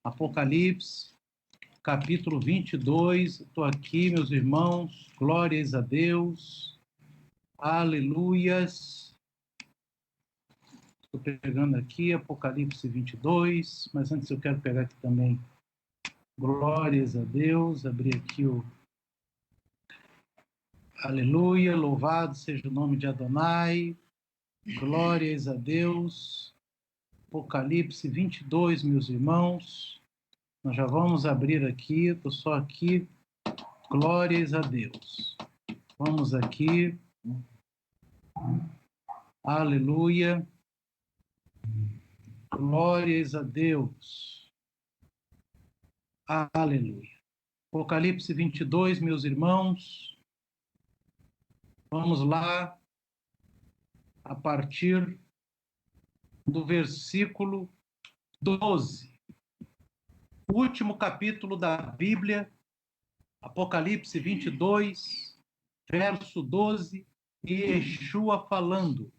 Apocalipse, capítulo 22. Estou aqui, meus irmãos. Glórias a Deus. Aleluias. Estou pegando aqui Apocalipse 22, mas antes eu quero pegar aqui também glórias a Deus. Abrir aqui o Aleluia, louvado seja o nome de Adonai. Glórias a Deus. Apocalipse 22, meus irmãos. Nós já vamos abrir aqui, estou só aqui. Glórias a Deus. Vamos aqui. Aleluia. Glórias a Deus. Aleluia. Apocalipse 22, meus irmãos. Vamos lá, a partir do versículo 12. O último capítulo da Bíblia, Apocalipse 22, verso 12, e Yeshua falando.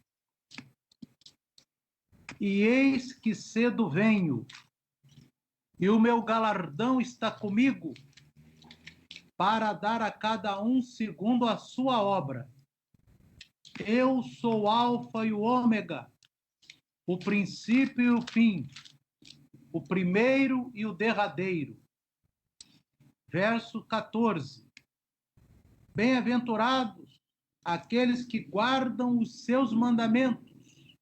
E eis que cedo venho, e o meu galardão está comigo, para dar a cada um segundo a sua obra. Eu sou o Alfa e o Ômega, o princípio e o fim, o primeiro e o derradeiro. Verso 14. Bem-aventurados aqueles que guardam os seus mandamentos,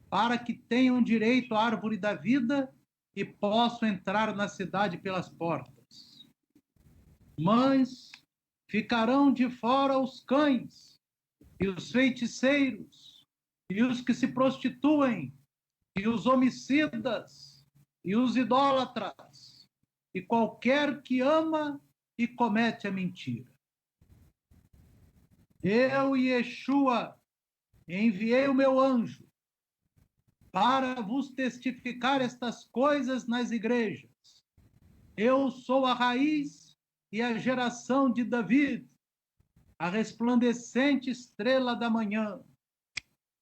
para que tenham direito à árvore da vida e possam entrar na cidade pelas portas. Mas ficarão de fora os cães, e os feiticeiros, e os que se prostituem, e os homicidas, e os idólatras, e qualquer que ama e comete a mentira. Eu, Yeshua, enviei o meu anjo para vos testificar estas coisas nas igrejas. Eu sou a raiz e a geração de David, a resplandecente estrela da manhã.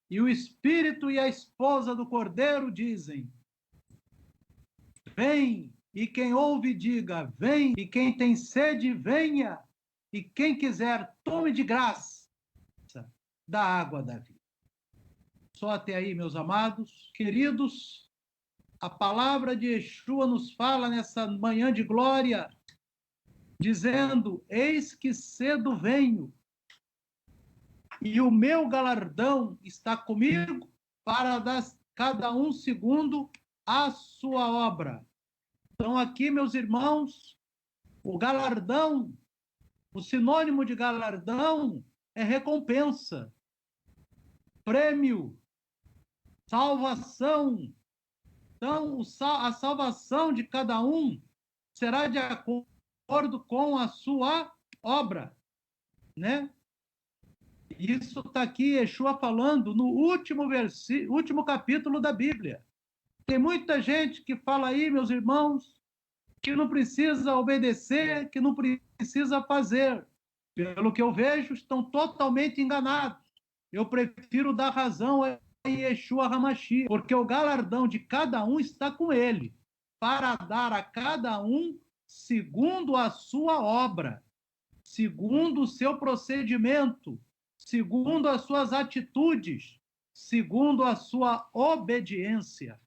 E o Espírito e a esposa do Cordeiro dizem: vem, e quem ouve diga, vem, e quem tem sede, venha, e quem quiser, tome de graça da água da vida. Só até aí, meus amados, queridos, a palavra de Yeshua nos fala nessa manhã de glória, dizendo: eis que cedo venho, e o meu galardão está comigo para dar cada um segundo a sua obra. Então aqui, meus irmãos, o galardão, o sinônimo de galardão é recompensa, prêmio, salvação. Então, a salvação de cada um será de acordo com a sua obra, né? Isso está aqui, Yeshua falando no último capítulo da Bíblia. Tem muita gente que fala aí, meus irmãos, que não precisa obedecer, que não precisa fazer. Pelo que eu vejo, estão totalmente enganados. Eu prefiro dar razão a Yeshua HaMashiach, porque o galardão de cada um está com ele, para dar a cada um segundo a sua obra, segundo o seu procedimento, segundo as suas atitudes, segundo a sua obediência.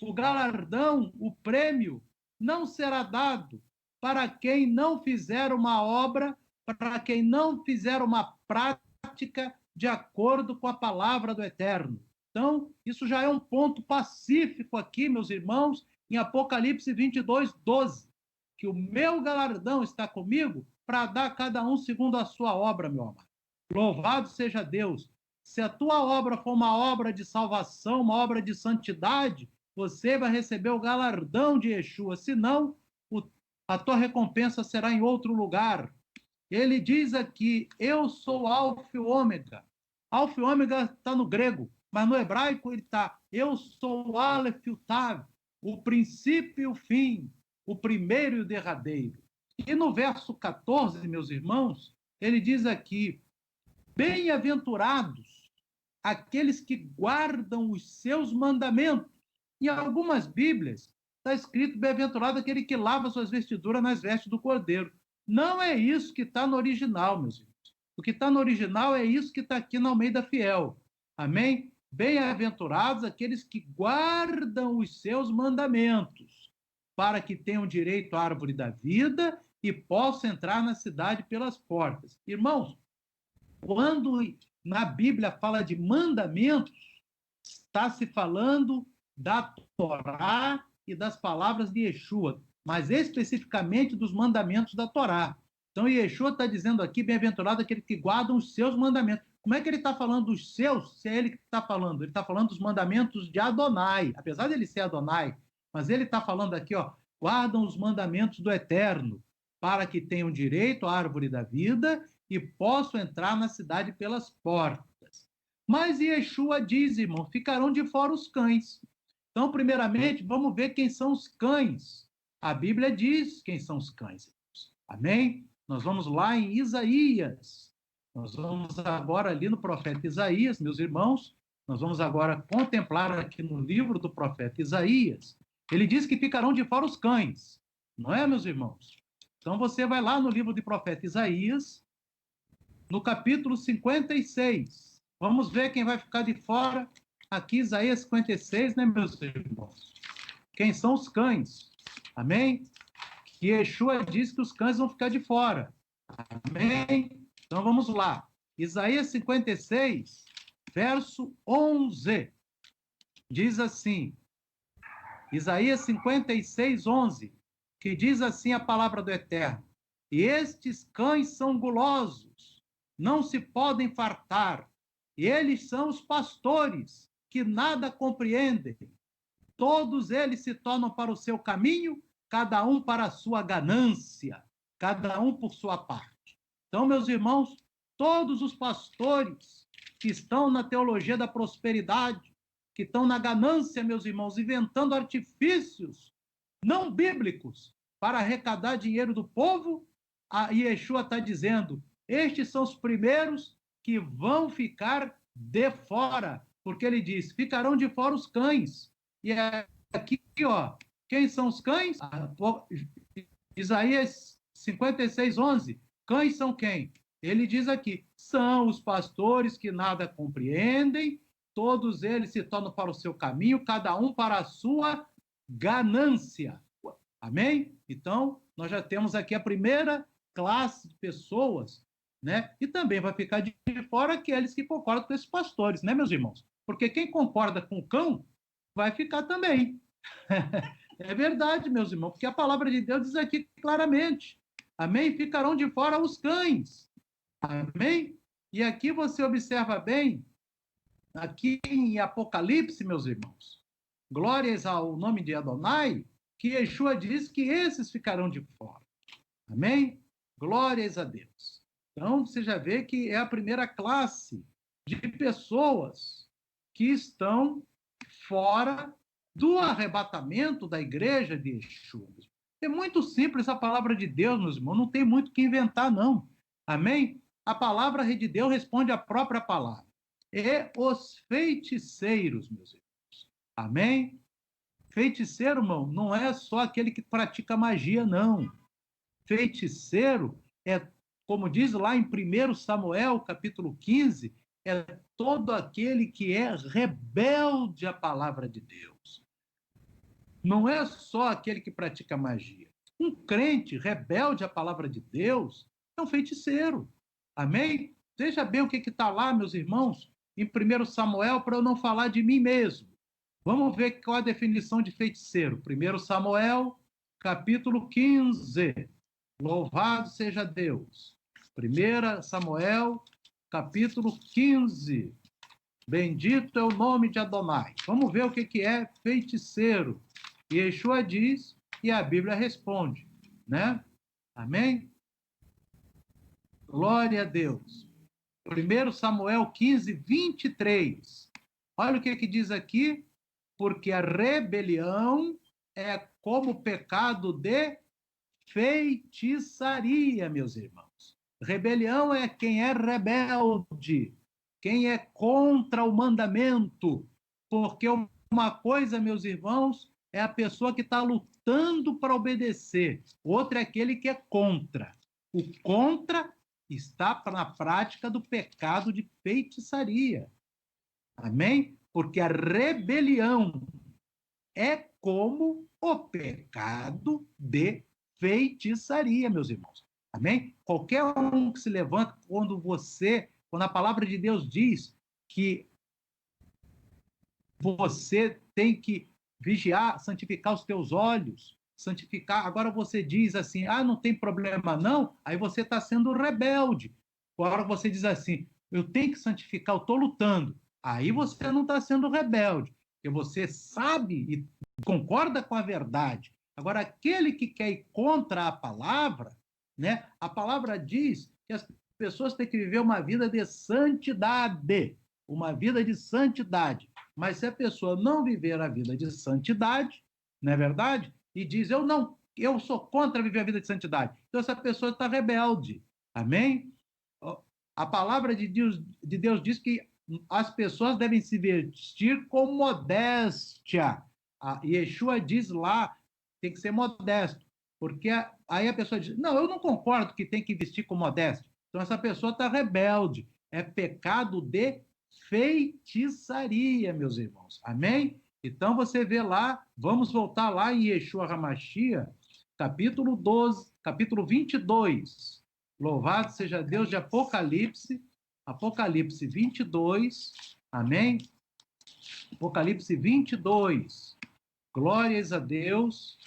O galardão, o prêmio, não será dado para quem não fizer uma obra, para quem não fizer uma prática de acordo com a palavra do Eterno. Então, isso já é um ponto pacífico aqui, meus irmãos, em Apocalipse 22, 12, que o meu galardão está comigo para dar a cada um segundo a sua obra, meu amado. Louvado seja Deus. Se a tua obra for uma obra de salvação, uma obra de santidade, você vai receber o galardão de Yeshua. Senão, a tua recompensa será em outro lugar. Ele diz aqui: eu sou Alfa e Ômega. Alfa e Ômega está no grego, mas no hebraico ele está: eu sou o Aleph e o Tav, o princípio e o fim, o primeiro e o derradeiro. E no verso 14, meus irmãos, ele diz aqui: bem-aventurados aqueles que guardam os seus mandamentos. Em algumas Bíblias, está escrito, bem-aventurado aquele que lava suas vestiduras nas vestes do Cordeiro. Não é isso que está no original, meus irmãos. O que está no original é isso que está aqui na Almeida Fiel. Amém? Bem-aventurados aqueles que guardam os seus mandamentos, para que tenham direito à árvore da vida e possam entrar na cidade pelas portas. Irmãos, quando na Bíblia fala de mandamentos, está se falando da Torá e das palavras de Yeshua, mas especificamente dos mandamentos da Torá. Então, Yeshua está dizendo aqui, bem-aventurado aquele que guarda os seus mandamentos. Como é que ele está falando dos seus, se é ele que está falando? Ele está falando dos mandamentos de Adonai, apesar de ele ser Adonai, mas ele está falando aqui, ó, guardam os mandamentos do Eterno, para que tenham direito à árvore da vida e possam entrar na cidade pelas portas. Mas Yeshua diz, irmão, ficarão de fora os cães. Então, primeiramente, vamos ver quem são os cães. A Bíblia diz quem são os cães. Amém? Nós vamos lá em Isaías. Nós vamos agora ali no profeta Isaías, meus irmãos. Nós vamos agora contemplar aqui no livro do profeta Isaías. Ele diz que ficarão de fora os cães. Não é, meus irmãos? Então, você vai lá no livro do profeta Isaías, no capítulo 56. Vamos ver quem vai ficar de fora. Aqui, Isaías 56, né, meus irmãos? Quem são os cães? Amém? Que Yeshua diz que os cães vão ficar de fora. Amém? Então, vamos lá. Isaías 56, verso 11. Diz assim, Isaías 56, 11, que diz assim a palavra do Eterno: e estes cães são gulosos, não se podem fartar, e eles são os pastores, que nada compreendem. Todos eles se tornam para o seu caminho, cada um para a sua ganância, cada um por sua parte. Então, meus irmãos, todos os pastores que estão na teologia da prosperidade, que estão na ganância, meus irmãos, inventando artifícios não bíblicos para arrecadar dinheiro do povo, a Yeshua está dizendo, estes são os primeiros que vão ficar de fora, porque ele diz, ficarão de fora os cães. E aqui, ó, quem são os cães? Isaías 56, 11. Cães são quem? Ele diz aqui, são os pastores que nada compreendem, todos eles se tornam para o seu caminho, cada um para a sua ganância. Amém? Então, nós já temos aqui a primeira classe de pessoas, né? E também vai ficar de fora aqueles que concordam com esses pastores, né, meus irmãos? Porque quem concorda com o cão vai ficar também. É verdade, meus irmãos, porque a palavra de Deus diz aqui claramente. Amém? Ficarão de fora os cães. Amém? E aqui você observa bem, aqui em Apocalipse, meus irmãos, glórias ao nome de Adonai, que Yeshua diz que esses ficarão de fora. Amém? Glórias a Deus. Então, você já vê que é a primeira classe de pessoas que estão fora do arrebatamento da igreja de Yeshua. É muito simples a palavra de Deus, meus irmãos, não tem muito o que inventar, não. Amém? A palavra de Deus responde à própria palavra. E os feiticeiros, meus irmãos. Amém? Feiticeiro, irmão, não é só aquele que pratica magia, não. Feiticeiro é, como diz lá em 1 Samuel, capítulo 15, é todo aquele que é rebelde à palavra de Deus. Não é só aquele que pratica magia. Um crente rebelde à palavra de Deus é um feiticeiro. Amém? Veja bem o que está lá, meus irmãos, em 1 Samuel, para eu não falar de mim mesmo. Vamos ver qual é a definição de feiticeiro. 1 Samuel, capítulo 15. Louvado seja Deus. 1 Samuel, capítulo 15. Bendito é o nome de Adonai. Vamos ver o que é feiticeiro. Yeshua diz e a Bíblia responde, né? Amém? Glória a Deus. 1 Samuel 15, 23. Olha o que diz aqui. Porque a rebelião é como o pecado de feitiçaria, meus irmãos. Rebelião é quem é rebelde, quem é contra o mandamento. Porque uma coisa, meus irmãos, é a pessoa que está lutando para obedecer. Outro é aquele que é contra. O contra está na prática do pecado de feitiçaria. Amém? Porque a rebelião é como o pecado de feitiçaria, meus irmãos. Amém? Qualquer um que se levanta quando a palavra de Deus diz que você tem que vigiar, santificar os teus olhos, santificar. Agora você diz assim, não tem problema não, aí você está sendo rebelde. Agora você diz assim, eu tenho que santificar, eu estou lutando. Aí você não está sendo rebelde, porque você sabe e concorda com a verdade. Agora, aquele que quer ir contra a palavra, né? A palavra diz que as pessoas têm que viver uma vida de santidade, uma vida de santidade. Mas se a pessoa não viver a vida de santidade, não é verdade? E diz, eu sou contra viver a vida de santidade. Então essa pessoa está rebelde. Amém? A palavra de Deus diz que as pessoas devem se vestir com modéstia. A Yeshua diz lá, tem que ser modesto. Porque aí a pessoa diz, não, eu não concordo que tem que vestir com modéstia. Então essa pessoa está rebelde. É pecado de feitiçaria, meus irmãos. Amém? Então você vê lá, vamos voltar lá em Yeshua HaMashiach, capítulo 12, capítulo 22. Louvado seja Deus de Apocalipse, Apocalipse 22. Amém? Apocalipse 22. Glórias a Deus.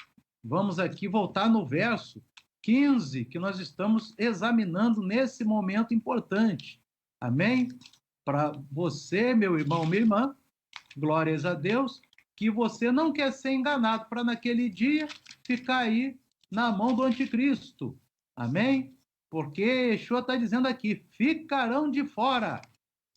Vamos aqui voltar no verso 15, que nós estamos examinando nesse momento importante. Amém? Para você, meu irmão, minha irmã, glórias a Deus, que você não quer ser enganado para naquele dia ficar aí na mão do anticristo. Amém? Porque Yeshua está dizendo aqui, ficarão de fora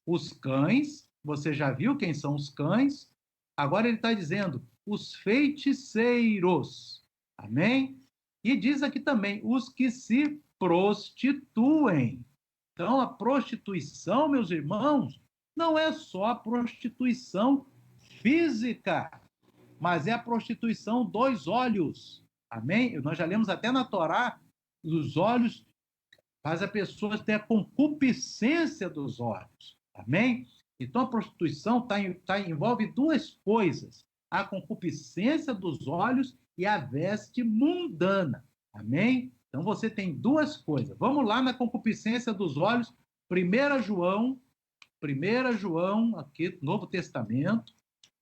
os cães, você já viu quem são os cães, agora ele está dizendo os feiticeiros. Amém? E diz aqui também os que se prostituem. Então, a prostituição, meus irmãos, não é só a prostituição física, mas é a prostituição dos olhos. Amém? Nós já lemos até na Torá, os olhos faz a pessoa ter a concupiscência dos olhos. Amém? Então, a prostituição envolve duas coisas: a concupiscência dos olhos e a veste mundana. Amém? Então, você tem duas coisas. Vamos lá na concupiscência dos olhos. 1 João, aqui, Novo Testamento.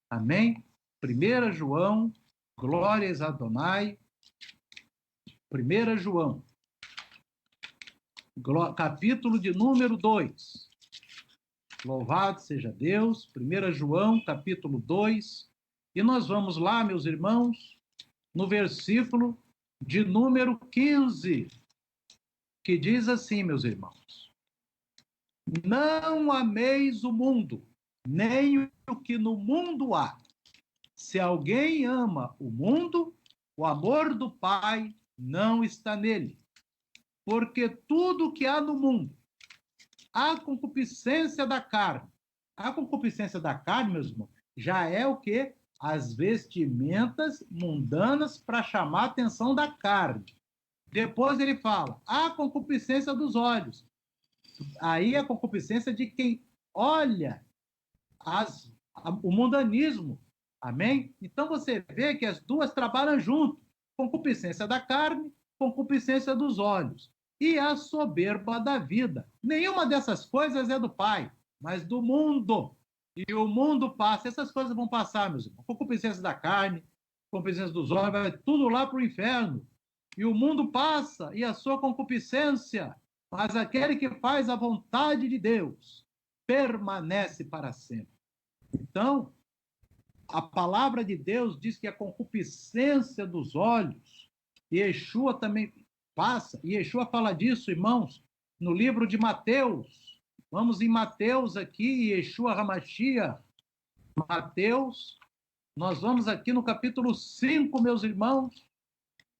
Amém? 1 João, glórias a Adonai. 1 João, capítulo de número 2. Louvado seja Deus. 1 João, capítulo 2. E nós vamos lá, meus irmãos, no versículo de número 15, que diz assim, meus irmãos: não ameis o mundo, nem o que no mundo há. Se alguém ama o mundo, o amor do Pai não está nele. Porque tudo que há no mundo, a concupiscência da carne. A concupiscência da carne, meus irmãos, já é o quê? As vestimentas mundanas para chamar a atenção da carne. Depois ele fala, a concupiscência dos olhos. Aí a concupiscência de quem olha o mundanismo. Amém? Então você vê que as duas trabalham junto. Concupiscência da carne, concupiscência dos olhos. E a soberba da vida. Nenhuma dessas coisas é do Pai, mas do mundo. E o mundo passa. Essas coisas vão passar, meus irmãos. Concupiscência da carne, concupiscência dos olhos, vai tudo lá para o inferno. E o mundo passa, e a sua concupiscência. Mas aquele que faz a vontade de Deus permanece para sempre. Então, a palavra de Deus diz que a concupiscência dos olhos, Yeshua também passa, e Yeshua fala disso, irmãos, no livro de Mateus. Vamos em Mateus aqui, Yeshua HaMashiach, Mateus, nós vamos aqui no capítulo 5, meus irmãos,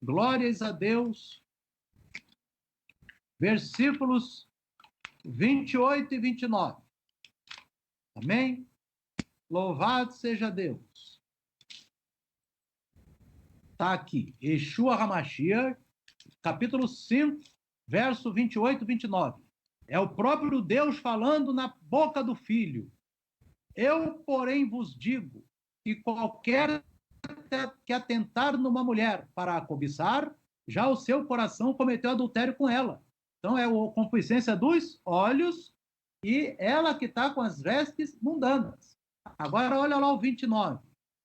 glórias a Deus, versículos 28 e 29. Amém? Louvado seja Deus. Está aqui, Yeshua HaMashiach, capítulo 5, verso 28 e 29. É o próprio Deus falando na boca do Filho. Eu, porém, vos digo que qualquer que atentar numa mulher para a cobiçar, já o seu coração cometeu adultério com ela. Então, é a concupiscência dos olhos e ela que está com as vestes mundanas. Agora, olha lá o 29.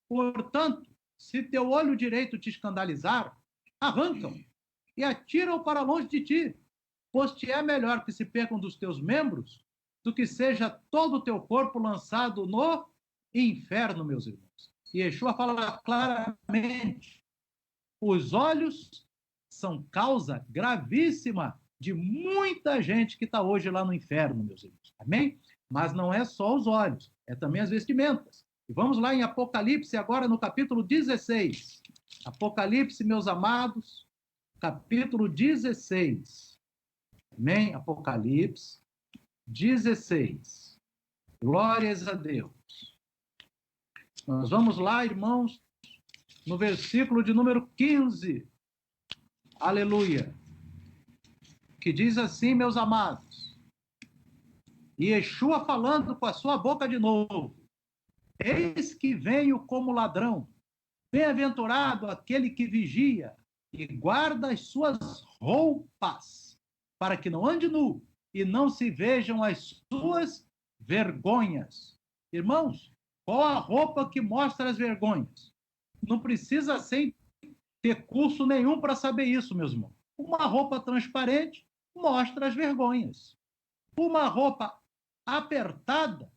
Portanto, se teu olho direito te escandalizar, arranca-o e atira-o para longe de ti, pois te é melhor que se percam dos teus membros do que seja todo o teu corpo lançado no inferno, meus irmãos. E Yeshua fala claramente, os olhos são causa gravíssima de muita gente que está hoje lá no inferno, meus irmãos. Amém? Mas não é só os olhos, é também as vestimentas. E vamos lá em Apocalipse, agora no capítulo 16. Apocalipse, meus amados, capítulo 16. Amém? Apocalipse 16. Glórias a Deus. Nós vamos lá, irmãos, no versículo de número 15. Aleluia. Que diz assim, meus amados. E Yeshua falando com a sua boca de novo. Eis que venho como ladrão. Bem-aventurado aquele que vigia e guarda as suas roupas, para que não ande nu e não se vejam as suas vergonhas. Irmãos, qual a roupa que mostra as vergonhas? Não precisa ter curso nenhum para saber isso, meus irmãos. Uma roupa transparente mostra as vergonhas. Uma roupa apertada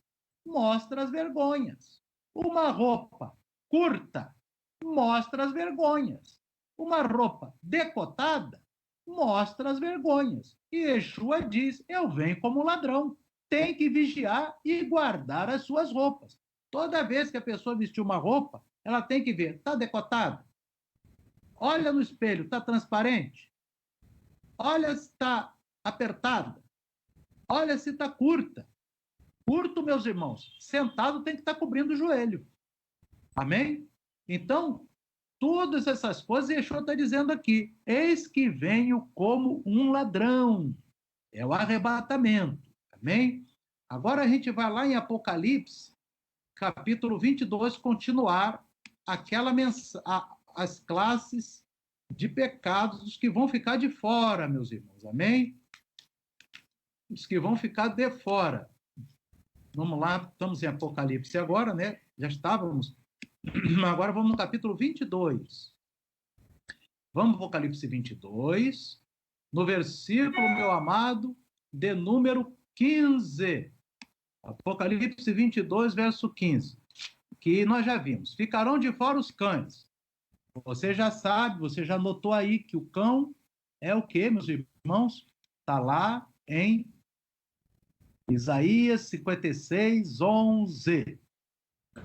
mostra as vergonhas. Uma roupa curta mostra as vergonhas. Uma roupa decotada mostra as vergonhas. E Yeshua diz, eu venho como ladrão. Tem que vigiar e guardar as suas roupas. Toda vez que a pessoa vestir uma roupa, ela tem que ver, está decotada? Olha no espelho, está transparente? Olha se está apertada? Olha se está curta. Curto, meus irmãos, sentado tem que estar cobrindo o joelho. Amém? Então, todas essas coisas, Yeshua está dizendo aqui, eis que venho como um ladrão. É o arrebatamento. Amém? Agora a gente vai lá em Apocalipse, capítulo 22, continuar as classes de pecados dos que vão ficar de fora, meus irmãos. Amém? Os que vão ficar de fora. Vamos lá, estamos em Apocalipse agora, né? Já estávamos. Agora vamos no capítulo 22. Vamos para Apocalipse 22, no versículo, meu amado, de número 15. Apocalipse 22, verso 15. Que nós já vimos. Ficarão de fora os cães. Você já sabe, você já notou aí que o cão é o quê, meus irmãos? Está lá em Isaías 56, 11.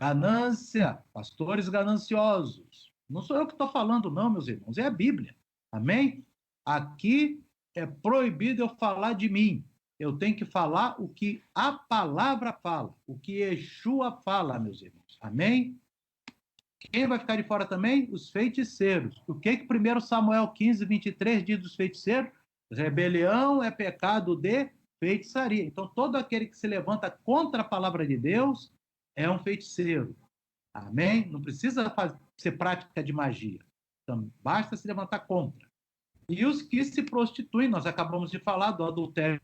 Ganância, pastores gananciosos. Não sou eu que estou falando, não, meus irmãos, é a Bíblia. Amém? Aqui é proibido eu falar de mim. Eu tenho que falar o que a palavra fala, o que Yeshua fala, meus irmãos. Amém? Quem vai ficar de fora também? Os feiticeiros. O que 1 Samuel 15, 23 diz dos feiticeiros? Rebelião é pecado de feitiçaria. Então, todo aquele que se levanta contra a palavra de Deus é um feiticeiro. Amém? Não precisa ser prática de magia. Então, basta se levantar contra. E os que se prostituem, nós acabamos de falar do adultério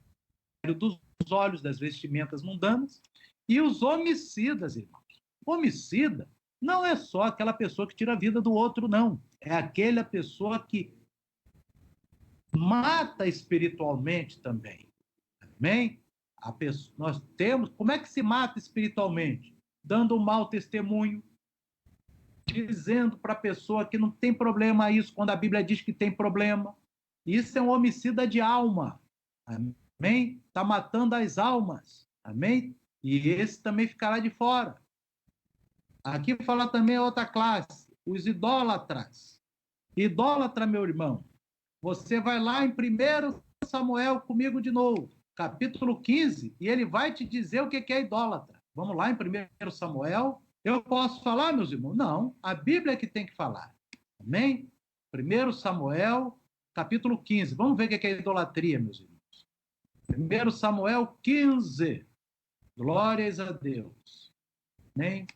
dos olhos, das vestimentas mundanas, e os homicidas, irmãos. Homicida não é só aquela pessoa que tira a vida do outro, não. É aquela pessoa que mata espiritualmente também. Amém? Nós temos... Como é que se mata espiritualmente? Dando um mau testemunho, dizendo para a pessoa que não tem problema isso, quando a Bíblia diz que tem problema. Isso é um homicida de alma. Amém? Está matando as almas. Amém? E esse também ficará de fora. Aqui fala também outra classe, os idólatras. Idólatra, meu irmão, você vai lá em 1 Samuel comigo de novo, capítulo 15, e ele vai te dizer o que é idólatra. Vamos lá em 1 Samuel. Eu posso falar, meus irmãos? Não, a Bíblia é que tem que falar. Amém? 1 Samuel, capítulo 15. Vamos ver o que é idolatria, meus irmãos. 1 Samuel 15. Glórias a Deus. Amém?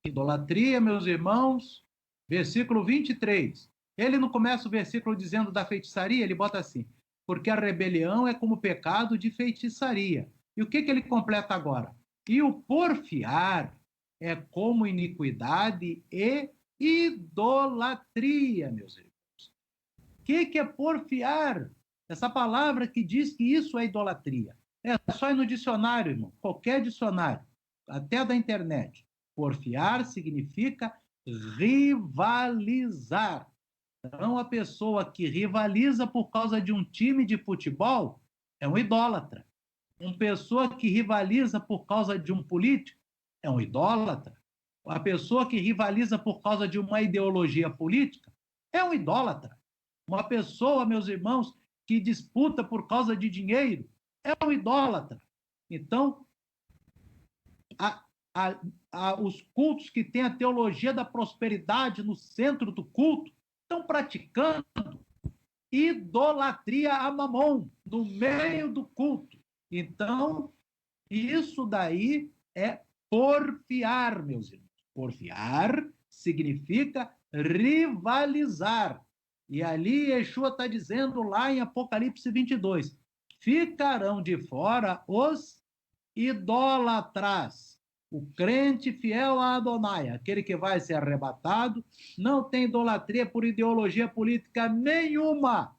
Idolatria, meus irmãos, versículo 23. Ele não começa o versículo dizendo da feitiçaria, ele bota assim: porque a rebelião é como pecado de feitiçaria. E o que ele completa agora? E o porfiar é como iniquidade e idolatria, meus irmãos. O que é porfiar? Essa palavra que diz que isso é idolatria. É só ir no dicionário, irmão, qualquer dicionário, até da internet. Porfiar significa rivalizar. Então, a pessoa que rivaliza por causa de um time de futebol é um idólatra. Uma pessoa que rivaliza por causa de um político é um idólatra. A pessoa que rivaliza por causa de uma ideologia política é um idólatra. Uma pessoa, meus irmãos, que disputa por causa de dinheiro é um idólatra. Então, os cultos que têm a teologia da prosperidade no centro do culto estão praticando idolatria a Mamon no meio do culto. Então, isso daí é porfiar, meus irmãos. Porfiar significa rivalizar. E ali Yeshua está dizendo lá em Apocalipse 22, ficarão de fora os idólatras. O crente fiel a Adonai, aquele que vai ser arrebatado, não tem idolatria por ideologia política nenhuma.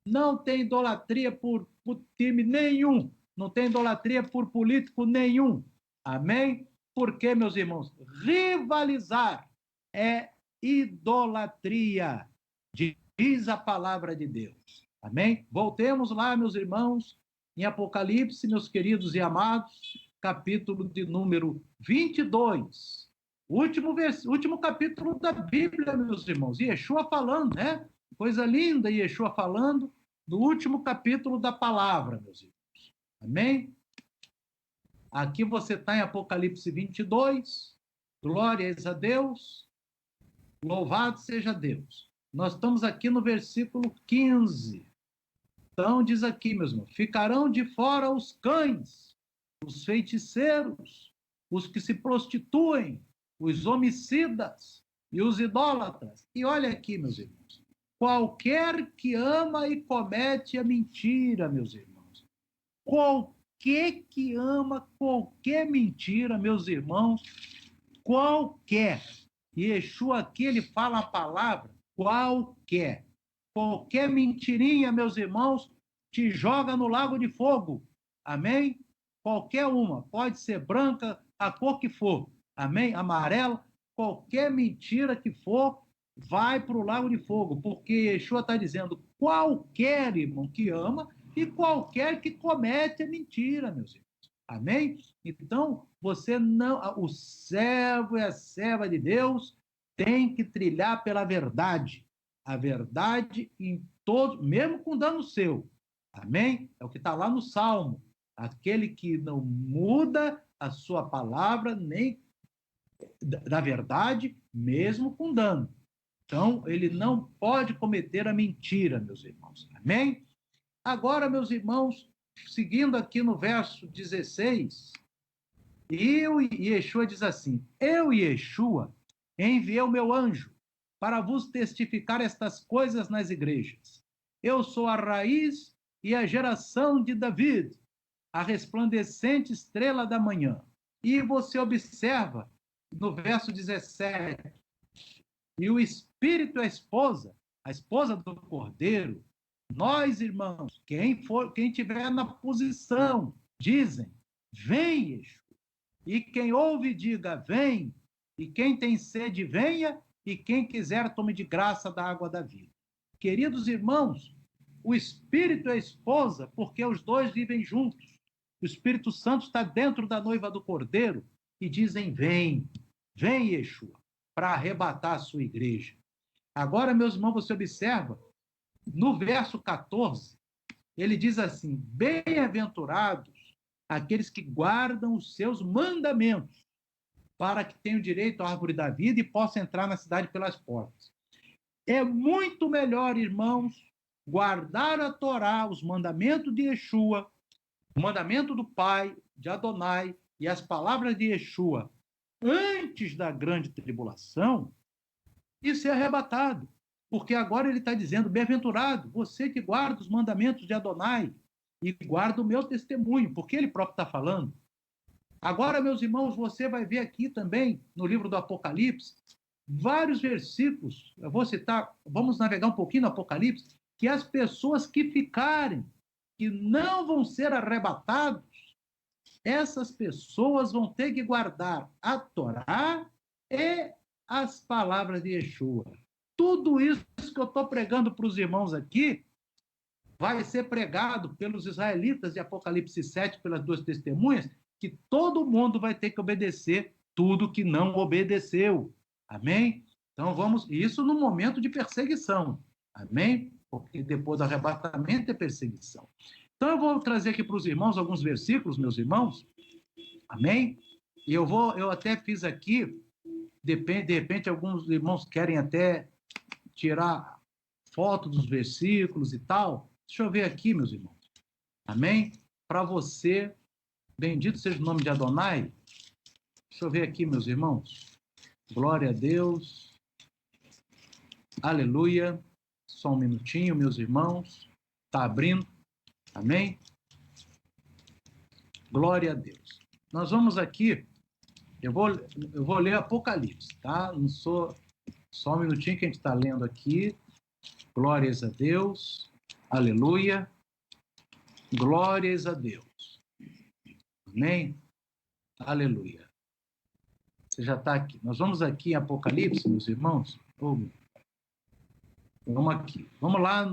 Não tem idolatria por time nenhum. Não tem idolatria por político nenhum. Amém? Porque, meus irmãos, rivalizar é idolatria, diz a palavra de Deus. Amém? Voltemos lá, meus irmãos, em Apocalipse, meus queridos e amados, capítulo de número 22. Último capítulo da Bíblia, meus irmãos. Yeshua falando, né? Coisa linda, Yeshua falando do último capítulo da palavra, meus irmãos. Amém? Aqui você está em Apocalipse 22. Glórias a Deus. Louvado seja Deus. Nós estamos aqui no versículo 15. Então, diz aqui, meus irmãos, ficarão de fora os cães, os feiticeiros, os que se prostituem, os homicidas e os idólatras. E olha aqui, meus irmãos, qualquer que ama e comete a mentira, meus irmãos. Qualquer que ama qualquer mentira, meus irmãos, qualquer. Yeshua aqui, ele fala a palavra qualquer. Qualquer mentirinha, meus irmãos, te joga no lago de fogo. Amém? Qualquer uma. Pode ser branca, a cor que for. Amém? Amarela. Qualquer mentira que for, vai para o lago de fogo. Porque Yeshua está dizendo qualquer irmão que ama e qualquer que comete a mentira, meus irmãos. Amém? Então, você não... O servo e a serva de Deus tem que trilhar pela verdade. A verdade em todo, mesmo com dano seu. Amém? É o que está lá no Salmo. Aquele que não muda a sua palavra nem da verdade, mesmo com dano. Então, ele não pode cometer a mentira, meus irmãos. Amém? Agora, meus irmãos, seguindo aqui no verso 16, Yeshua diz assim: eu, Yeshua, enviei o meu anjo para vos testificar estas coisas nas igrejas. Eu sou a raiz e a geração de David, a resplandecente estrela da manhã. E você observa no verso 17, e o Espírito é a esposa do Cordeiro. Nós, irmãos, quem tiver na posição, dizem, vem, Yeshua. E quem ouve, diga, vem. E quem tem sede, venha. E quem quiser, tome de graça da água da vida. Queridos irmãos, o Espírito é a esposa, porque os dois vivem juntos. O Espírito Santo está dentro da noiva do Cordeiro e dizem, vem, vem, Yeshua, para arrebatar a sua igreja. Agora, meus irmãos, você observa, no verso 14, ele diz assim, bem-aventurados aqueles que guardam os seus mandamentos. para que tenham direito à árvore da vida e possam entrar na cidade pelas portas. É muito melhor, irmãos, guardar a Torá, os mandamentos de Yeshua, o mandamento do Pai, de Adonai, e as palavras de Yeshua antes da grande tribulação e ser arrebatado. Porque agora ele está dizendo, bem-aventurado, você que guarda os mandamentos de Adonai e guarda o meu testemunho, porque ele próprio está falando. Agora, meus irmãos, você vai ver aqui também, no livro do Apocalipse, vários versículos, eu vou citar, vamos navegar um pouquinho no Apocalipse, que as pessoas que ficarem, que não vão ser arrebatados, essas pessoas vão ter que guardar a Torá e as palavras de Yeshua. Tudo isso que eu estou pregando para os irmãos aqui vai ser pregado pelos israelitas de Apocalipse 7, pelas duas testemunhas, que todo mundo vai ter que obedecer tudo que não obedeceu. Amém? Então vamos, isso no momento de perseguição. Amém? Porque depois do arrebatamento é perseguição. Então eu vou trazer aqui para os irmãos alguns versículos, meus irmãos. Amém? E eu até fiz aqui, de repente alguns irmãos querem até tirar foto dos versículos e tal. Deixa eu ver aqui, meus irmãos. Amém? Para você, bendito seja o nome de Adonai. Deixa eu ver aqui, meus irmãos. Glória a Deus. Aleluia. Só um minutinho, meus irmãos. Está abrindo. Amém? Glória a Deus. Nós vamos aqui, eu vou ler Apocalipse, tá? Não sou, só um minutinho que a gente está lendo aqui. Glórias a Deus. Aleluia. Glórias a Deus. Amém? Aleluia. Você já está aqui. Nós vamos aqui em Apocalipse, meus irmãos. Vamos aqui. Vamos lá.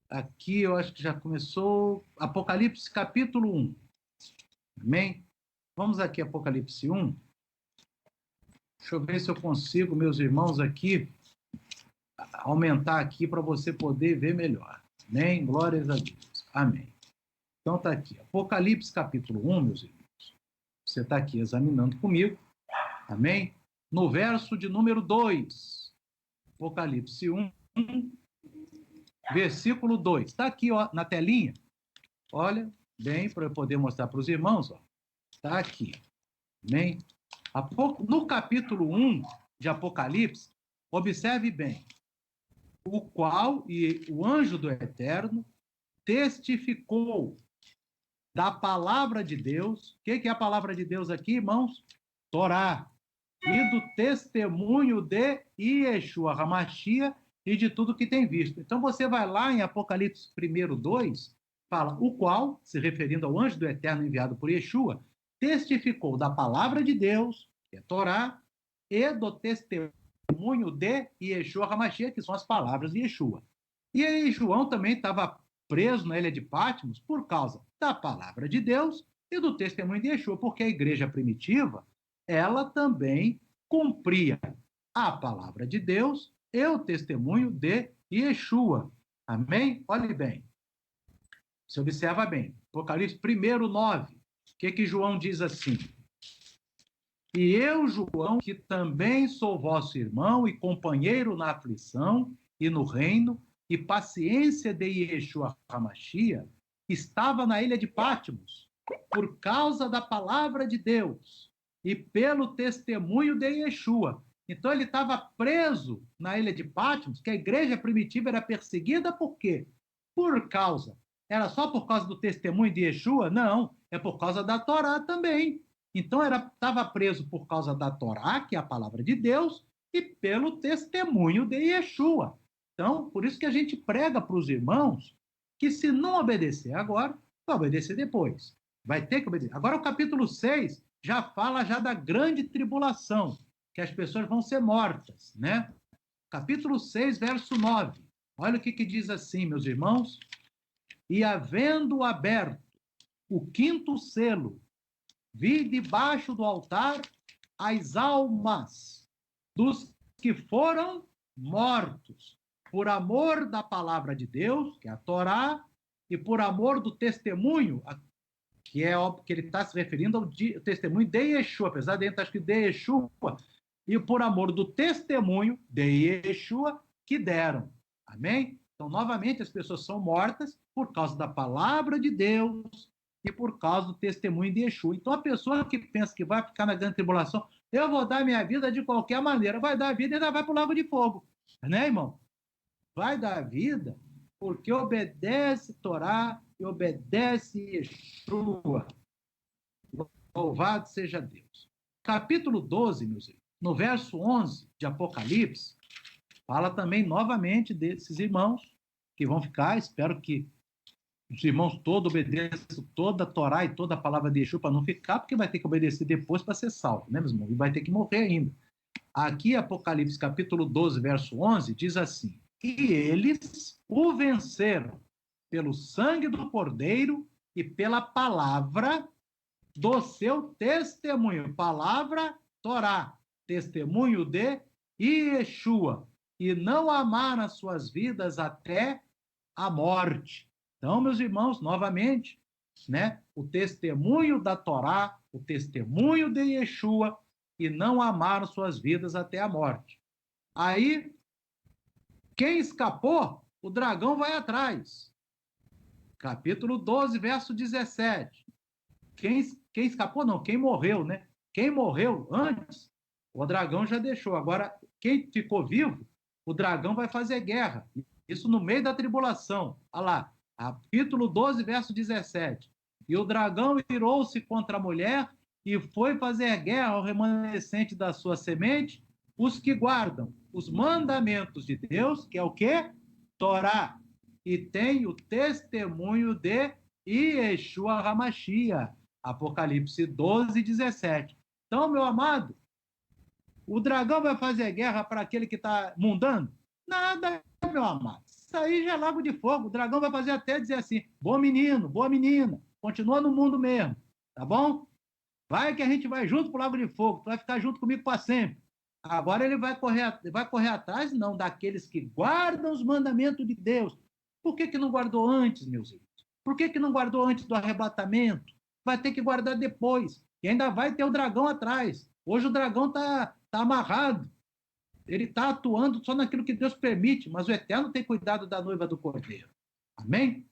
Aqui eu acho que já começou. Apocalipse capítulo 1. Amém? Vamos aqui, Apocalipse 1. Deixa eu ver se eu consigo, meus irmãos, aqui, aumentar aqui para você poder ver melhor. Amém? Glórias a Deus. Amém. Então tá aqui. Apocalipse capítulo 1, meus irmãos. Você está aqui examinando comigo. Amém? No verso de número 2. Apocalipse 1, versículo 2. Está aqui, ó, na telinha. Olha, bem, para eu poder mostrar para os irmãos, ó. Está aqui. Amém? No capítulo 1 de Apocalipse, observe bem. O qual e o anjo do Eterno testificou da palavra de Deus. O que é a palavra de Deus aqui, irmãos? Torá. E do testemunho de Yeshua HaMashiach e de tudo que tem visto. Então você vai lá em Apocalipse 1:2, fala, o qual, se referindo ao anjo do Eterno enviado por Yeshua, testificou da palavra de Deus, que é Torá, e do testemunho de Yeshua HaMashiach, que são as palavras de Yeshua. E aí João também estava preso na ilha de Patmos por causa da palavra de Deus e do testemunho de Yeshua, porque a igreja primitiva, ela também cumpria a palavra de Deus e o testemunho de Yeshua. Amém? Olhe bem. Você observa bem. Apocalipse 1:9. O que João diz assim? E eu, João, que também sou vosso irmão e companheiro na aflição e no reino e paciência de Yeshua HaMashiach, estava na ilha de Patmos por causa da palavra de Deus e pelo testemunho de Yeshua. Então ele estava preso na ilha de Patmos, que a igreja primitiva era perseguida por quê? Por causa. Era só por causa do testemunho de Yeshua? Não, é por causa da Torá também. Então estava preso por causa da Torá, que é a palavra de Deus, e pelo testemunho de Yeshua. Então, por isso que a gente prega para os irmãos que se não obedecer agora, vai obedecer depois. Vai ter que obedecer. Agora o capítulo 6 já fala já da grande tribulação, que as pessoas vão ser mortas, né? Capítulo 6, verso 9. Olha o que diz assim, meus irmãos. E havendo aberto o quinto selo, vi debaixo do altar as almas dos que foram mortos por amor da palavra de Deus, que é a Torá, e por amor do testemunho, que é óbvio que ele está se referindo ao testemunho de Yeshua, apesar de ele estar escrito de Yeshua, e por amor do testemunho de Yeshua que deram. Amém? Então, novamente, as pessoas são mortas por causa da palavra de Deus e por causa do testemunho de Yeshua. Então, a pessoa que pensa que vai ficar na grande tribulação, eu vou dar minha vida de qualquer maneira, vai dar a vida e ainda vai para o lago de fogo. Né, irmão? Vai dar a vida porque obedece Torá e obedece Yeshua. Louvado seja Deus. Capítulo 12, meus irmãos, no verso 11 de Apocalipse, fala também novamente desses irmãos que vão ficar, espero que os irmãos todos obedeçam toda a Torá e toda a palavra de Yeshua para não ficar, porque vai ter que obedecer depois para ser salvo, né, meus irmãos? E vai ter que morrer ainda. Aqui, Apocalipse, capítulo 12, verso 11, diz assim: e eles o venceram pelo sangue do Cordeiro e pela palavra do seu testemunho. Palavra, Torá, testemunho de Yeshua. E não amaram as suas vidas até a morte. Então, meus irmãos, novamente, né, o testemunho da Torá, o testemunho de Yeshua, e não amaram suas vidas até a morte. Aí, quem escapou, o dragão vai atrás. Capítulo 12, verso 17. Quem escapou, não, quem morreu, né? Quem morreu antes, o dragão já deixou. Agora, quem ficou vivo, o dragão vai fazer guerra. Isso no meio da tribulação. Olha lá, capítulo 12, verso 17. E o dragão irou-se contra a mulher e foi fazer guerra ao remanescente da sua semente, os que guardam os mandamentos de Deus, que é o quê? Torá. E tem o testemunho de Yeshua HaMashiach. Apocalipse 12, 17. Então, meu amado, o dragão vai fazer guerra para aquele que está mundano? Nada, meu amado. Isso aí já é lago de fogo. O dragão vai fazer até dizer assim: bom menino, boa menina, continua no mundo mesmo, tá bom? Vai que a gente vai junto para o lago de fogo, tu vai ficar junto comigo para sempre. Agora ele vai correr atrás, não, daqueles que guardam os mandamentos de Deus. Por que não guardou antes, meus irmãos? Por que não guardou antes do arrebatamento? Vai ter que guardar depois. E ainda vai ter o dragão atrás. Hoje o dragão está amarrado. Ele está atuando só naquilo que Deus permite, mas o Eterno tem cuidado da noiva do Cordeiro. Amém?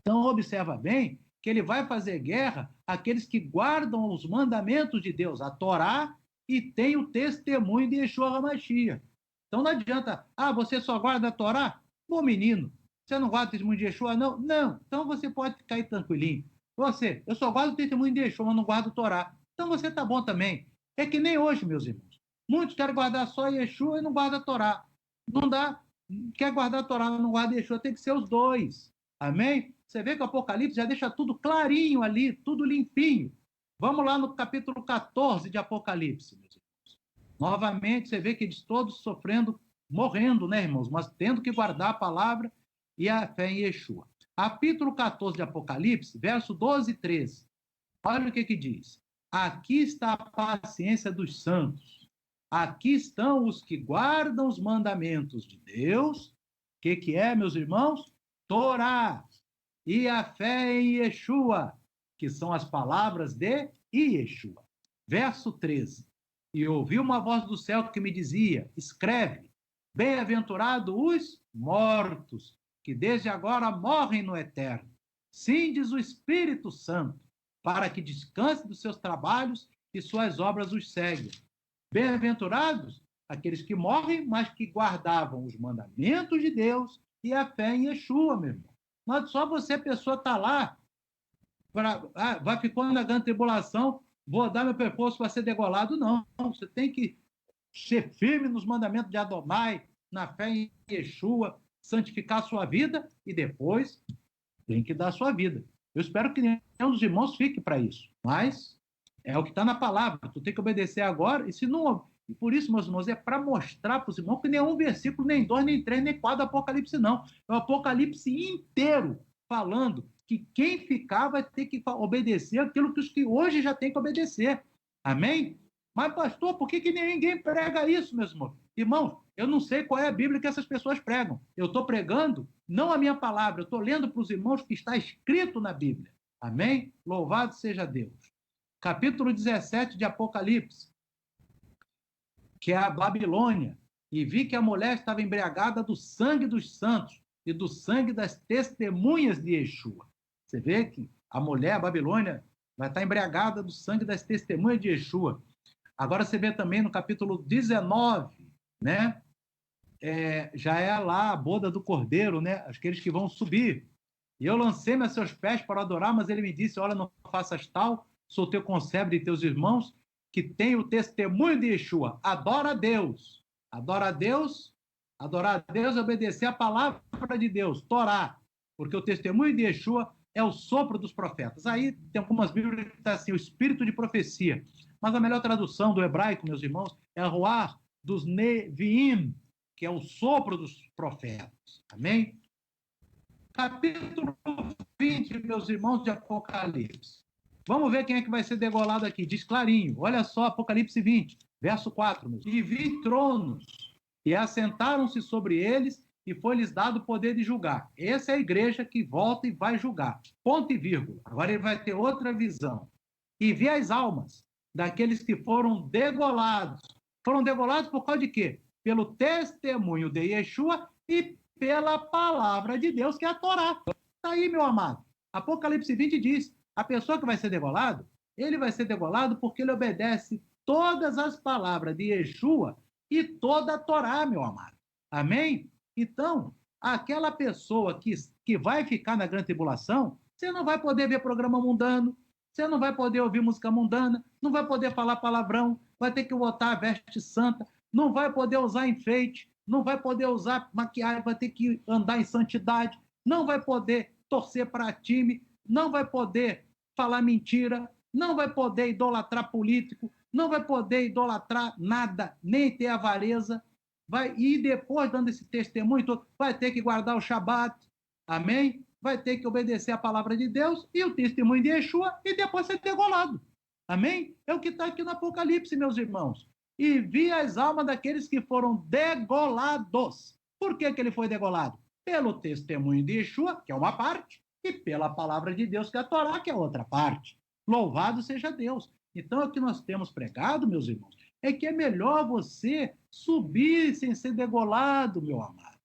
Então, observa bem que ele vai fazer guerra àqueles que guardam os mandamentos de Deus, a Torá, e tem o testemunho de Yeshua HaMashiach. Então não adianta, você só guarda a Torá? Bom menino, você não guarda o testemunho de Yeshua? Não. Não, então você pode ficar aí tranquilinho. Eu só guardo o testemunho de Yeshua, mas não guardo a Torá. Então você está bom também. É que nem hoje, meus irmãos. Muitos querem guardar só Yeshua e não guardam a Torá. Não dá. Quer guardar a Torá, mas não guarda Yeshua, tem que ser os dois. Amém? Você vê que o Apocalipse já deixa tudo clarinho ali, tudo limpinho. Vamos lá no capítulo 14 de Apocalipse, meus irmãos. Novamente, você vê que eles todos sofrendo, morrendo, né, irmãos? Mas tendo que guardar a palavra e a fé em Yeshua. Capítulo 14 de Apocalipse, verso 12 e 13. Olha o que diz. Aqui está a paciência dos santos. Aqui estão os que guardam os mandamentos de Deus. O que é, meus irmãos? Torá. E a fé em Yeshua, que são as palavras de Yeshua. Verso 13. E ouvi uma voz do céu que me dizia: escreve, bem-aventurado os mortos, que desde agora morrem no eterno. Sim, diz o Espírito Santo, para que descanse dos seus trabalhos e suas obras os seguem. Bem-aventurados aqueles que morrem, mas que guardavam os mandamentos de Deus e a fé em Yeshua, meu irmão. Mas só você, pessoa, está lá, vai ficando na grande tribulação, vou dar meu percurso para ser degolado. Não, você tem que ser firme nos mandamentos de Adonai, na fé em Yeshua, santificar a sua vida e depois tem que dar a sua vida. Eu espero que nenhum dos irmãos fique para isso, mas é o que está na palavra. Tu tem que obedecer agora, e se não... E por isso, meus irmãos, é para mostrar para os irmãos que nenhum versículo, nem 2, nem 3, nem 4 do Apocalipse, não. É o Apocalipse inteiro falando que quem ficar vai ter que obedecer aquilo que os que hoje já têm que obedecer. Amém? Mas, pastor, por que ninguém prega isso, meus irmãos? Irmãos, eu não sei qual é a Bíblia que essas pessoas pregam. Eu estou pregando não a minha palavra, eu estou lendo para os irmãos que está escrito na Bíblia. Amém? Louvado seja Deus. Capítulo 17 de Apocalipse, que é a Babilônia. E vi que a mulher estava embriagada do sangue dos santos e do sangue das testemunhas de Yeshua. Você vê que a mulher, a Babilônia, vai estar embriagada do sangue das testemunhas de Yeshua. Agora você vê também no capítulo 19, né? Já é lá a boda do Cordeiro, né? Aqueles que vão subir. E eu lancei-me a seus pés para adorar, mas ele me disse, olha, não faças tal, sou teu conservo de teus irmãos, que tem o testemunho de Yeshua. Adora a Deus. Adora a Deus. Adorar a Deus é obedecer a palavra de Deus, Torá. Porque o testemunho de Yeshua é o sopro dos profetas. Aí tem algumas bíblias que está assim, o espírito de profecia. Mas a melhor tradução do hebraico, meus irmãos, é a Ruach dos Neviim, que é o sopro dos profetas. Amém? Capítulo 20, meus irmãos, de Apocalipse. Vamos ver quem é que vai ser degolado aqui. Diz clarinho. Olha só, Apocalipse 20, verso 4. E vi tronos, e assentaram-se sobre eles, e foi-lhes dado o poder de julgar. Essa é a igreja que volta e vai julgar. Ponto e vírgula. Agora ele vai ter outra visão. E vi as almas daqueles que foram degolados. Foram degolados por causa de quê? Pelo testemunho de Yeshua e pela palavra de Deus, que é a Torá. Está aí, meu amado. Apocalipse 20 diz, a pessoa que vai ser degolado, ele vai ser degolado porque ele obedece todas as palavras de Yeshua e toda a Torá, meu amado. Amém? Então, aquela pessoa que vai ficar na grande tribulação, você não vai poder ver programa mundano, você não vai poder ouvir música mundana, não vai poder falar palavrão, vai ter que botar a veste santa, não vai poder usar enfeite, não vai poder usar maquiagem, vai ter que andar em santidade, não vai poder torcer para time, não vai poder falar mentira, não vai poder idolatrar político, não vai poder idolatrar nada, nem ter avareza, e depois, dando esse testemunho todo, vai ter que guardar o Shabat, amém? Vai ter que obedecer a palavra de Deus e o testemunho de Yeshua e depois ser degolado. Amém? É o que está aqui no Apocalipse, meus irmãos. E vi as almas daqueles que foram degolados. Por que ele foi degolado? Pelo testemunho de Yeshua, que é uma parte, e pela palavra de Deus, que é a Torá, que é outra parte. Louvado seja Deus. Então, o que nós temos pregado, meus irmãos, é que é melhor você subir sem ser degolado, meu amado.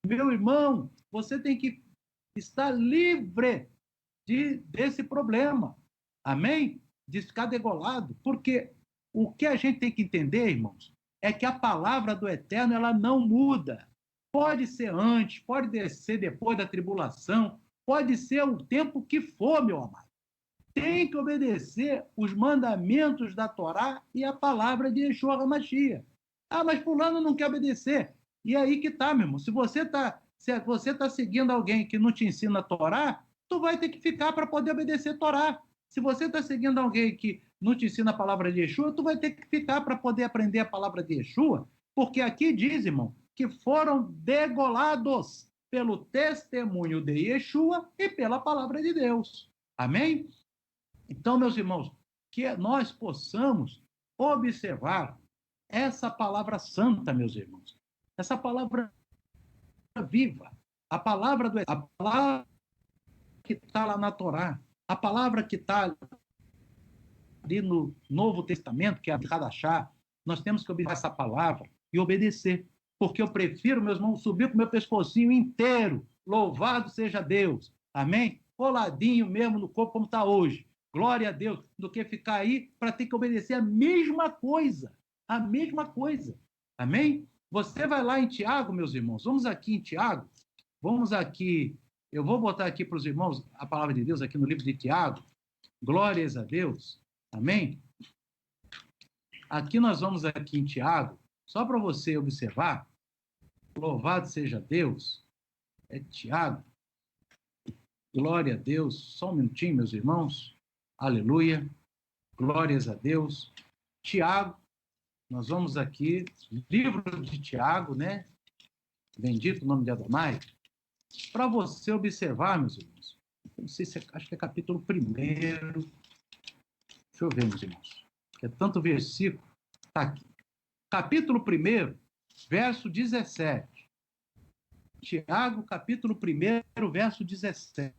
Meu irmão, você tem que estar livre desse problema. Amém? De ficar degolado. Porque o que a gente tem que entender, irmãos, é que a palavra do Eterno, ela não muda. Pode ser antes, pode ser depois da tribulação, pode ser o tempo que for, meu amado. Tem que obedecer os mandamentos da Torá e a palavra de Yeshua HaMashiach. Ah, mas fulano não quer obedecer. E aí que tá, meu irmão. Se você tá seguindo alguém que não te ensina a Torá, tu vai ter que ficar para poder obedecer a Torá. Se você está seguindo alguém que não te ensina a palavra de Yeshua, tu vai ter que ficar para poder aprender a palavra de Yeshua, porque aqui diz, irmão, que foram degolados pelo testemunho de Yeshua e pela palavra de Deus. Amém? Então, meus irmãos, que nós possamos observar essa palavra santa, meus irmãos. Essa palavra viva. A palavra que está lá na Torá. A palavra que está ali no Novo Testamento, que é a Hadashá. Nós temos que obedecer essa palavra e obedecer. Porque eu prefiro, meus irmãos, subir com o meu pescocinho inteiro. Louvado seja Deus. Amém? Coladinho mesmo no corpo como está hoje. Glória a Deus, do que ficar aí para ter que obedecer a mesma coisa. A mesma coisa. Amém? Você vai lá em Tiago, meus irmãos. Vamos aqui em Tiago. Vamos aqui. Eu vou botar aqui para os irmãos a palavra de Deus aqui no livro de Tiago. Glórias a Deus. Amém? Aqui nós vamos aqui em Tiago, só para você observar. Louvado seja Deus. É Tiago. Glória a Deus. Só um minutinho, meus irmãos. Aleluia. Glórias a Deus. Tiago, nós vamos aqui, livro de Tiago, né? Bendito o nome de Adonai. Para você observar, meus irmãos. Não sei se acho que é capítulo 1. Deixa eu ver, meus irmãos. É tanto versículo. Está aqui. Capítulo 1, verso 17. Tiago, capítulo 1, verso 17.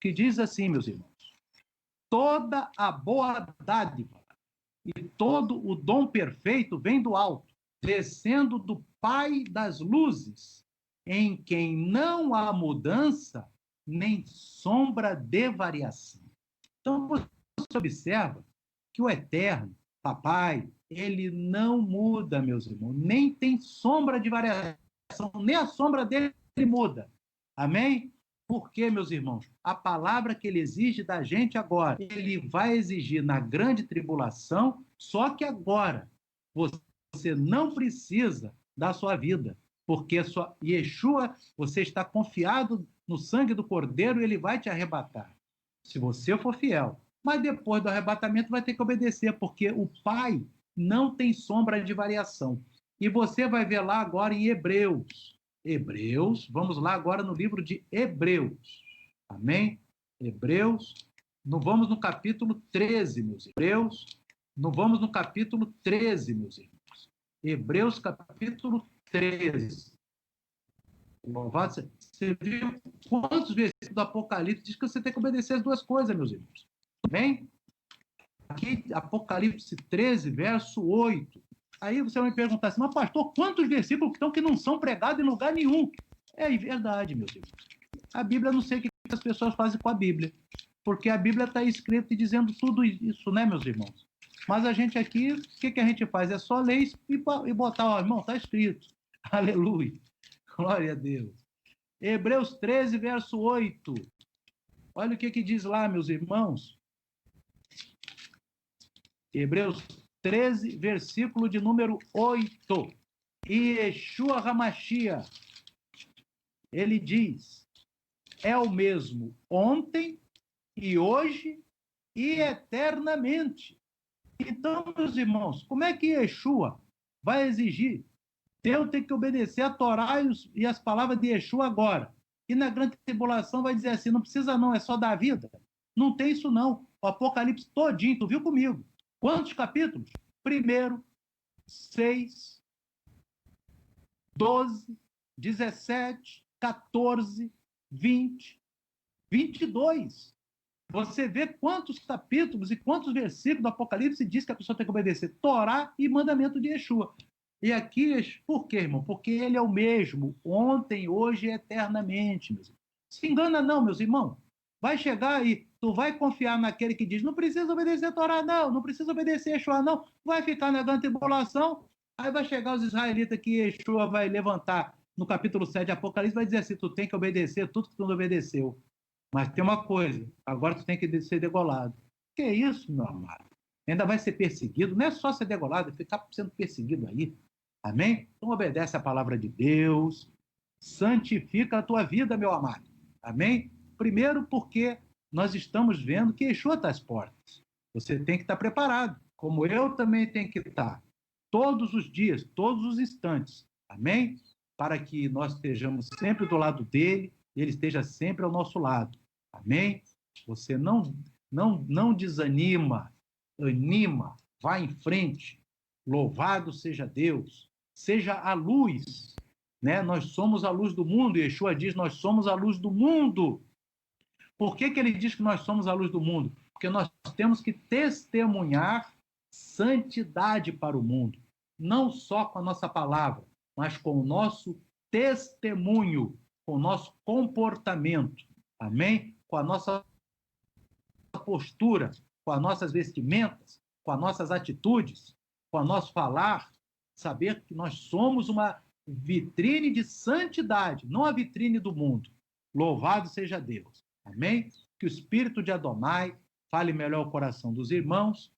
que diz assim, meus irmãos: toda a boa dádiva e todo o dom perfeito vem do alto, descendo do Pai das luzes, em quem não há mudança nem sombra de variação. Então, você observa que o Eterno, Papai, ele não muda, meus irmãos, nem tem sombra de variação, nem a sombra dele muda. Amém? Porque, meus irmãos, a palavra que ele exige da gente agora, ele vai exigir na grande tribulação, só que agora você não precisa da sua vida, porque Yeshua, você está confiado no sangue do Cordeiro e ele vai te arrebatar, se você for fiel. Mas depois do arrebatamento vai ter que obedecer, porque o Pai não tem sombra de variação. E você vai ver lá agora em Hebreus, vamos lá agora no livro de Hebreus. Amém? Hebreus, vamos no capítulo 13, meus irmãos. Vamos no capítulo 13, meus irmãos. Hebreus, capítulo 13. Louvado, você viu quantos versículos do Apocalipse diz que você tem que obedecer as duas coisas, meus irmãos. Amém? Aqui, Apocalipse 13, verso 8. Aí você vai me perguntar assim, mas pastor, quantos versículos estão que não são pregados em lugar nenhum? É verdade, meus irmãos. A Bíblia, não sei o que as pessoas fazem com a Bíblia, porque a Bíblia está escrita e dizendo tudo isso, né, meus irmãos? Mas a gente aqui, o que a gente faz? É só ler e botar, ó, irmão, está escrito. Aleluia. Glória a Deus. Hebreus 13, verso 8. Olha o que diz lá, meus irmãos. Hebreus 13, versículo de número 8. E Yeshua HaMashiach, ele diz, é o mesmo ontem e hoje e eternamente. Então, meus irmãos, como é que Yeshua vai exigir? Eu tenho que obedecer a Torá e as palavras de Yeshua agora. E na grande tribulação vai dizer assim, não precisa não, é só dar a vida. Não tem isso não. O Apocalipse todinho, tu viu comigo? Quantos capítulos? 1, 6, 12, 17, 14, 20, 22. Você vê quantos capítulos e quantos versículos do Apocalipse diz que a pessoa tem que obedecer Torá e mandamento de Yeshua. E aqui, por quê, irmão? Porque ele é o mesmo, ontem, hoje e eternamente. Meus irmãos. Se engana não, meus irmãos. Vai chegar aí, tu vai confiar naquele que diz, não precisa obedecer a Torá, não precisa obedecer a Yeshua, não. Vai ficar na grande tribulação, aí vai chegar os israelitas que Yeshua vai levantar no capítulo 7 de Apocalipse, vai dizer assim, tu tem que obedecer tudo que tu não obedeceu. Mas tem uma coisa, agora tu tem que ser degolado. Que é isso, meu amado? Ainda vai ser perseguido, não é só ser degolado, é ficar sendo perseguido aí. Amém? Então obedece a palavra de Deus, santifica a tua vida, meu amado. Amém? Primeiro porque nós estamos vendo que Yeshua está às portas. Você tem que estar preparado, como eu também tenho que estar. Todos os dias, todos os instantes. Amém? Para que nós estejamos sempre do lado dele e ele esteja sempre ao nosso lado. Amém? Você não desanima, anima, vai em frente. Louvado seja Deus. Seja a luz, né? Nós somos a luz do mundo. Yeshua diz, nós somos a luz do mundo. Por que ele diz que nós somos a luz do mundo? Porque nós temos que testemunhar santidade para o mundo. Não só com a nossa palavra, mas com o nosso testemunho, com o nosso comportamento. Amém? Com a nossa postura, com as nossas vestimentas, com as nossas atitudes, com o nosso falar, saber que nós somos uma vitrine de santidade, não a vitrine do mundo. Louvado seja Deus. Amém? Que o Espírito de Adonai fale melhor o coração dos irmãos